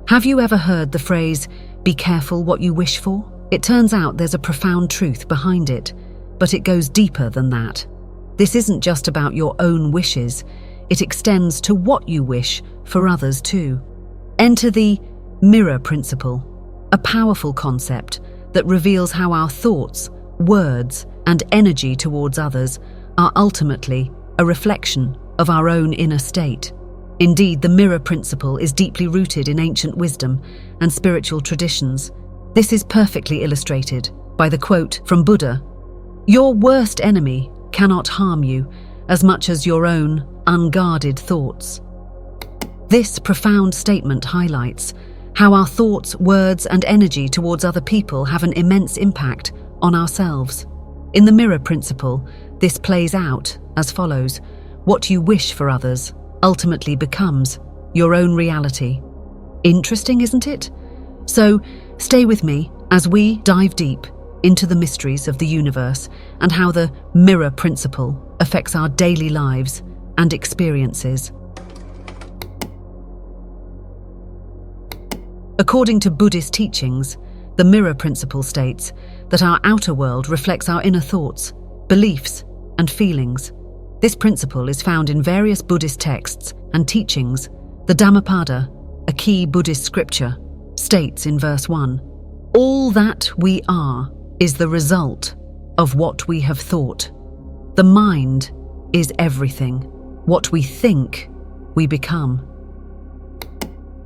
Have you ever heard the phrase, "Be careful what you wish for"? It turns out there's a profound truth behind it, but it goes deeper than that. This isn't just about your own wishes, it extends to what you wish for others too. Enter the mirror principle, a powerful concept that reveals how our thoughts, words, and energy towards others are ultimately a reflection of our own inner state. Indeed, the mirror principle is deeply rooted in ancient wisdom and spiritual traditions. This is perfectly illustrated by the quote from Buddha, "Your worst enemy cannot harm you as much as your own unguarded thoughts." This profound statement highlights how our thoughts, words, and energy towards other people have an immense impact on ourselves. In the mirror principle, this plays out as follows: what you wish for others ultimately becomes your own reality. Interesting, isn't it? So, stay with me as we dive deep into the mysteries of the universe and how the mirror principle affects our daily lives and experiences. According to Buddhist teachings, the mirror principle states that our outer world reflects our inner thoughts, beliefs, and feelings. This principle is found in various Buddhist texts and teachings. The Dhammapada, a key Buddhist scripture, states in verse 1, "All that we are is the result of what we have thought. The mind is everything. What we think, we become."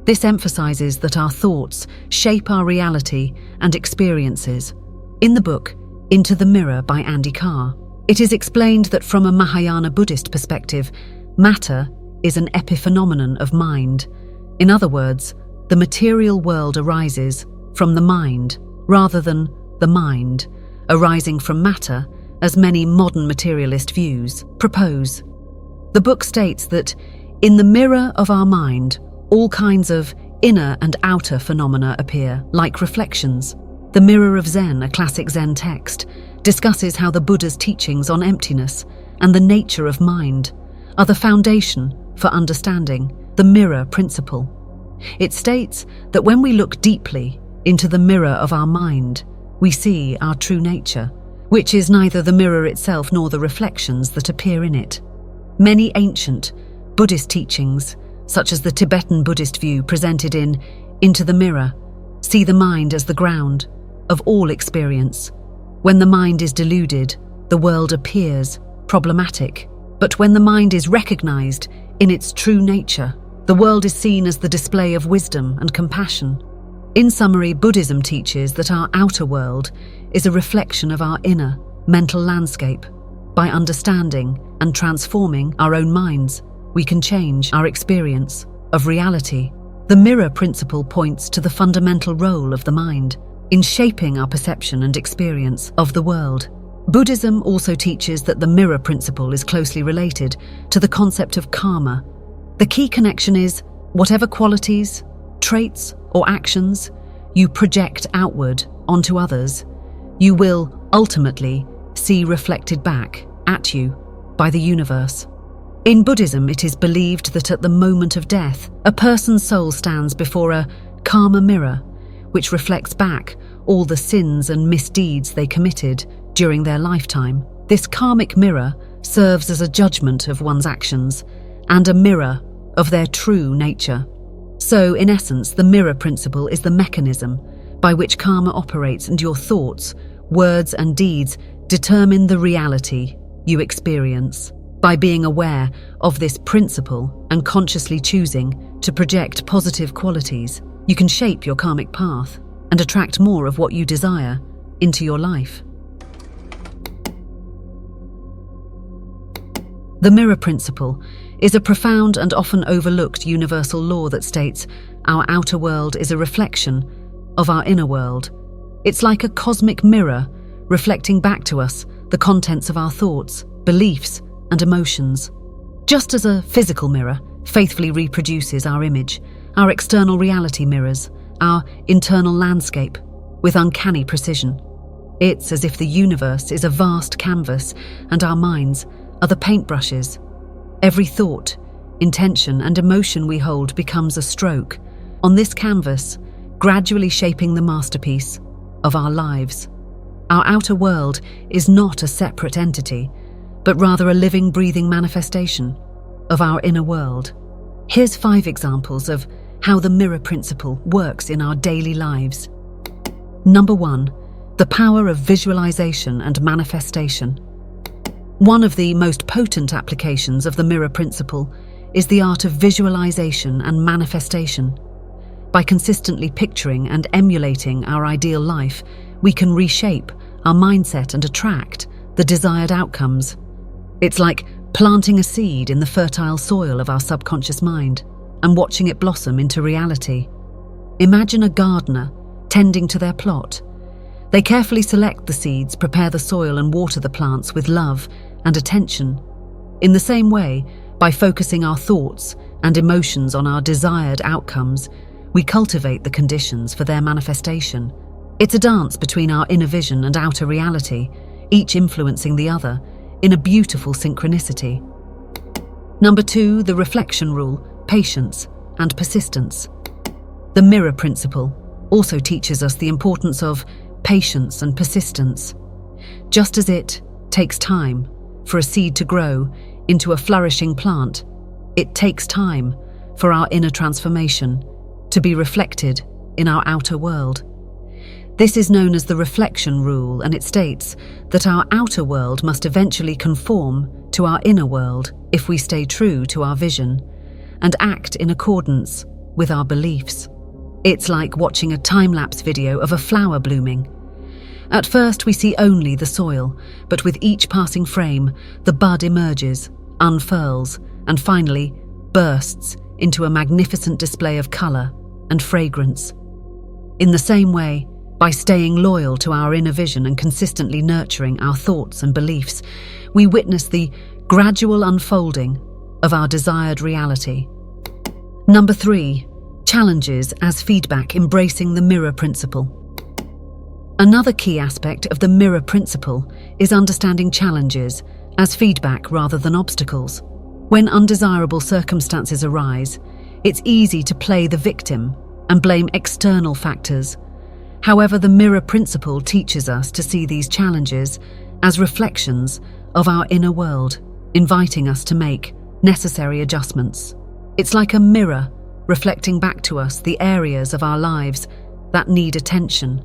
This emphasizes that our thoughts shape our reality and experiences. In the book Into the Mirror by Andy Carr, it is explained that from a Mahayana Buddhist perspective, matter is an epiphenomenon of mind. In other words, the material world arises from the mind rather than the mind arising from matter, as many modern materialist views propose. The book states that in the mirror of our mind, all kinds of inner and outer phenomena appear, like reflections. The Mirror of Zen, a classic Zen text, discusses how the Buddha's teachings on emptiness and the nature of mind are the foundation for understanding the mirror principle. It states that when we look deeply into the mirror of our mind, we see our true nature, which is neither the mirror itself nor the reflections that appear in it. Many ancient Buddhist teachings, such as the Tibetan Buddhist view presented in Into the Mirror, see the mind as the ground of all experience. When the mind is deluded, the world appears problematic. But when the mind is recognized in its true nature, the world is seen as the display of wisdom and compassion. In summary, Buddhism teaches that our outer world is a reflection of our inner mental landscape. By understanding and transforming our own minds, we can change our experience of reality. The mirror principle points to the fundamental role of the mind in shaping our perception and experience of the world. Buddhism also teaches that the mirror principle is closely related to the concept of karma. The key connection is whatever qualities, traits, or actions you project outward onto others, you will ultimately see reflected back at you by the universe. In Buddhism, it is believed that at the moment of death, a person's soul stands before a karma mirror, which reflects back all the sins and misdeeds they committed during their lifetime. This karmic mirror serves as a judgment of one's actions and a mirror of their true nature. So, in essence, the mirror principle is the mechanism by which karma operates, and your thoughts, words, and deeds determine the reality you experience. By being aware of this principle and consciously choosing to project positive qualities, you can shape your karmic path and attract more of what you desire into your life. The mirror principle is a profound and often overlooked universal law that states our outer world is a reflection of our inner world. It's like a cosmic mirror reflecting back to us the contents of our thoughts, beliefs, and emotions. Just as a physical mirror faithfully reproduces our image, our external reality mirrors our internal landscape with uncanny precision. It's as if the universe is a vast canvas and our minds are the paintbrushes. Every thought, intention, and emotion we hold becomes a stroke, on this canvas, gradually shaping the masterpiece of our lives. Our outer world is not a separate entity, but rather a living, breathing manifestation of our inner world. Here's 5 examples of how the mirror principle works in our daily lives. Number 1, the power of visualization and manifestation. One of the most potent applications of the mirror principle is the art of visualization and manifestation. By consistently picturing and emulating our ideal life, we can reshape our mindset and attract the desired outcomes. It's like planting a seed in the fertile soil of our subconscious mind and watching it blossom into reality. Imagine a gardener tending to their plot. They carefully select the seeds, prepare the soil, and water the plants with love and attention. In the same way, by focusing our thoughts and emotions on our desired outcomes, we cultivate the conditions for their manifestation. It's a dance between our inner vision and outer reality, each influencing the other in a beautiful synchronicity. Number 2, the reflection rule, patience and persistence. The mirror principle also teaches us the importance of patience and persistence. Just as it takes time for a seed to grow into a flourishing plant, it takes time for our inner transformation to be reflected in our outer world. This is known as the reflection rule, and it states that our outer world must eventually conform to our inner world if we stay true to our vision and act in accordance with our beliefs. It's like watching a time-lapse video of a flower blooming. At first, we see only the soil, but with each passing frame, the bud emerges, unfurls, and finally bursts into a magnificent display of colour and fragrance. In the same way, by staying loyal to our inner vision and consistently nurturing our thoughts and beliefs, we witness the gradual unfolding of our desired reality. Number 3, challenges as feedback, embracing the mirror principle. Another key aspect of the mirror principle is understanding challenges as feedback rather than obstacles. When undesirable circumstances arise, it's easy to play the victim and blame external factors. However, the mirror principle teaches us to see these challenges as reflections of our inner world, inviting us to make necessary adjustments. It's like a mirror reflecting back to us the areas of our lives that need attention.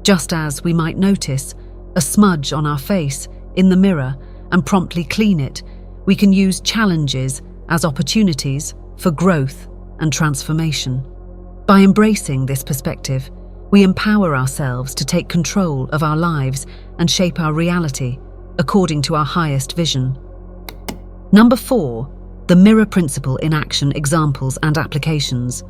Just as we might notice a smudge on our face in the mirror and promptly clean it, we can use challenges as opportunities for growth and transformation. By embracing this perspective, we empower ourselves to take control of our lives and shape our reality according to our highest vision. Number 4, the mirror principle in action, examples and applications.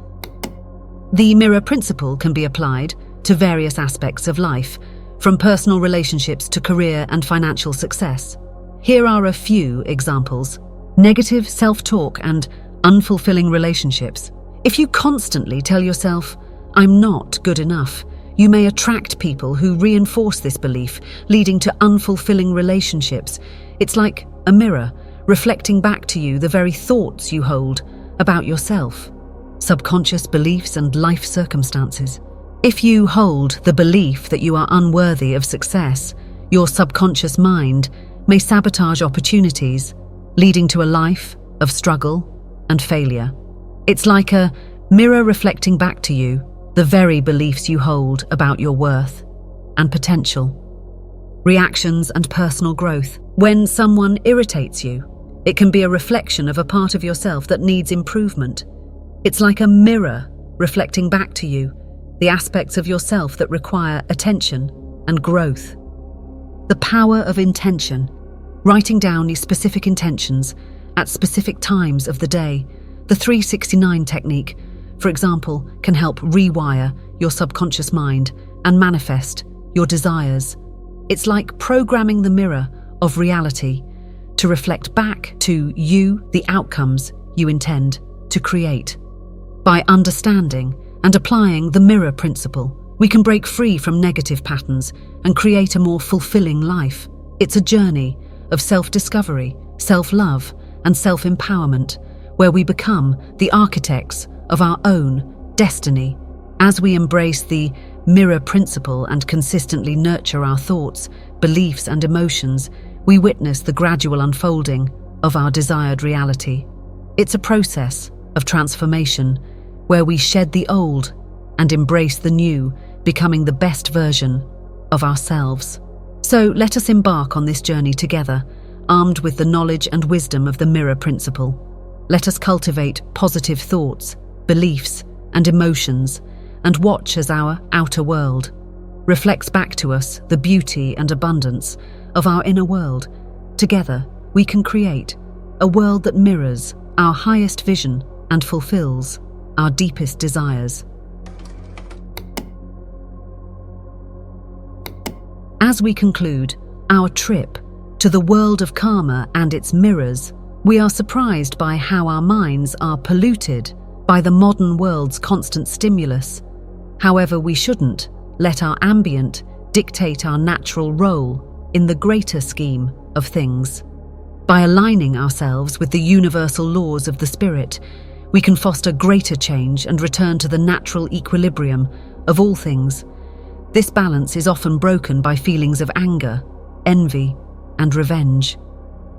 The mirror principle can be applied to various aspects of life, from personal relationships to career and financial success. Here are a few examples. Negative self-talk and unfulfilling relationships. If you constantly tell yourself, "I'm not good enough," you may attract people who reinforce this belief, leading to unfulfilling relationships. It's like a mirror reflecting back to you the very thoughts you hold about yourself, subconscious beliefs and life circumstances. If you hold the belief that you are unworthy of success, your subconscious mind may sabotage opportunities, leading to a life of struggle and failure. It's like a mirror reflecting back to you the very beliefs you hold about your worth and potential. Reactions and personal growth. When someone irritates you, it can be a reflection of a part of yourself that needs improvement. It's like a mirror reflecting back to you the aspects of yourself that require attention and growth. The power of intention. Writing down these specific intentions at specific times of the day. The 369 technique, for example, can help rewire your subconscious mind and manifest your desires. It's like programming the mirror of reality to reflect back to you the outcomes you intend to create. By understanding and applying the mirror principle, we can break free from negative patterns and create a more fulfilling life. It's a journey of self-discovery, self-love, and self-empowerment, where we become the architects of our own destiny. As we embrace the mirror principle and consistently nurture our thoughts, beliefs, and emotions, we witness the gradual unfolding of our desired reality. It's a process of transformation where we shed the old and embrace the new, becoming the best version of ourselves. So let us embark on this journey together, armed with the knowledge and wisdom of the mirror principle. Let us cultivate positive thoughts, beliefs, and emotions, and watch as our outer world reflects back to us the beauty and abundance of our inner world. Together, we can create a world that mirrors our highest vision and fulfills our deepest desires. As we conclude our trip to the world of karma and its mirrors, we are surprised by how our minds are polluted by the modern world's constant stimulus. However, we shouldn't let our ambient dictate our natural role in the greater scheme of things. By aligning ourselves with the universal laws of the spirit, we can foster greater change and return to the natural equilibrium of all things. This balance is often broken by feelings of anger, envy, and revenge.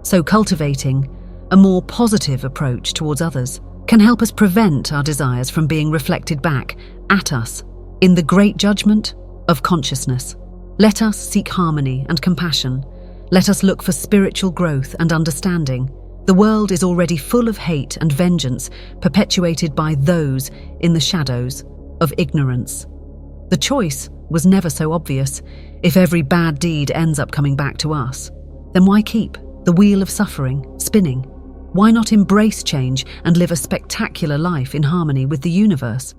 So cultivating a more positive approach towards others can help us prevent our desires from being reflected back at us in the great judgment of consciousness. Let us seek harmony and compassion. Let us look for spiritual growth and understanding. The world is already full of hate and vengeance perpetuated by those in the shadows of ignorance. The choice was never so obvious. If every bad deed ends up coming back to us, then why keep the wheel of suffering spinning? Why not embrace change and live a spectacular life in harmony with the universe?